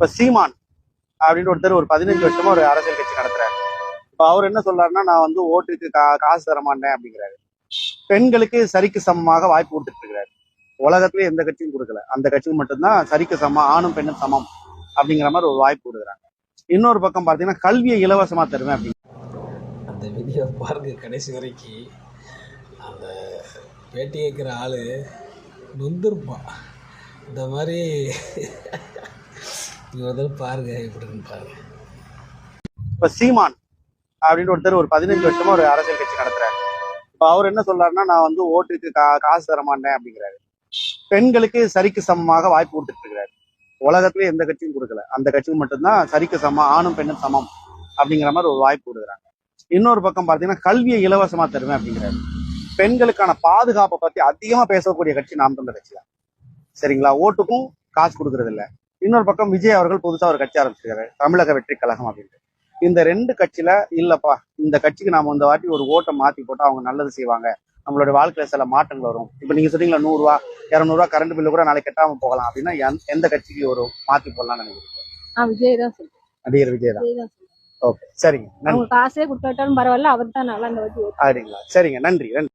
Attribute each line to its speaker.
Speaker 1: இப்ப சீமான் அப்படின்னு ஒருத்தர் ஒரு 15 வருஷமா ஒரு அரசியல் கட்சி நடத்துறாரு. இப்ப அவர் என்ன சொல்றாருன்னா, நான் வந்து ஓட்டுக்கு காசு தர மாட்டேன் அப்படிங்கிறாரு. பெண்களுக்கு சரிக்கு சமமாக வாய்ப்பு கொடுத்துட்டு இருக்கிறாரு. உலகத்திலேயே எந்த கட்சியும் கொடுக்கல, அந்த கட்சிக்கு மட்டும்தான் சரிக்கு சமம், ஆணும் பெண்ணும் சமம் அப்படிங்கிற மாதிரி ஒரு வாய்ப்பு கொடுக்குறாங்க. இன்னொரு பக்கம் பார்த்தீங்கன்னா கல்வியை இலவசமா தருவேன் அப்படின்னு.
Speaker 2: அந்த வீடியோ பாருங்க கடைசி வரைக்கும். அந்த பேட்டி கேட்குற ஆள் நொந்திருப்பான். இந்த மாதிரி இவன் பாருங்க இப்படின்னு பாருங்க.
Speaker 1: இப்ப சீமான் அப்படின்னு ஒருத்தர் ஒரு 15 வருஷமா ஒரு அரசியல் கட்சி நடத்துறாரு. இப்ப அவர் என்ன சொல்றாருன்னா, நான் வந்து ஓட்டுக்கு காசு தர மாட்டேன் அப்படிங்கிறாரு. பெண்களுக்கு சரிக்கு சமமாக வாய்ப்பு கொடுத்துட்டு இருக்கிறாரு. உலகத்திலேயே எந்த கட்சியும் கொடுக்கல, அந்த கட்சிக்கு மட்டும்தான் சரிக்கு சமம், ஆணும் பெண்ணும் சமம் அப்படிங்கிற மாதிரி ஒரு வாய்ப்பு கொடுக்குறாங்க. இன்னொரு பக்கம் பார்த்தீங்கன்னா கல்வியை இலவசமா தருவேன் அப்படிங்கிறாரு. பெண்களுக்கான பாதுகாப்பை பத்தி அதிகமா பேசக்கூடிய கட்சி நாம் தமிழர் கட்சி தான். சரிங்களா? ஓட்டுக்கும் காசு கொடுக்கறது இல்ல. இன்னொரு பக்கம் விஜய் அவர்கள் புதுசா ஒரு கட்சி ஆரம்பிச்சிருக்காரு, தமிழக வெற்றி கழகம் அப்படின்ட்டு. இந்த ரெண்டு கட்சியில இல்லப்பா, இந்த கட்சிக்கு நாம இந்த வாட்டி ஒரு ஓட்டை மாத்தி போட்டா அவங்க நல்லது செய்வாங்க, நம்மளோட வாழ்க்கையில சில மாற்றங்கள் வரும். இப்ப நீங்க சொன்னீங்களா 100 ரூபா 200 ரூபா கரண்ட் பில்லு கூட நாளைக்கு கட்டாம போகலாம் அப்படின்னா எந்த கட்சிக்கு ஒரு மாத்தி போடலாம்னு நினைக்கிறீங்க?
Speaker 3: விஜய் தான் சொல்றேன்.
Speaker 1: நடிகர் விஜய் தான். ஓகே, சரிங்க, நன்றி.
Speaker 3: காசே கொடுத்தாலும் பரவாயில்ல, அவர் தான் நல்லா இந்த வாட்டி.
Speaker 1: அப்படிங்களா? சரிங்க, நன்றி நன்றி.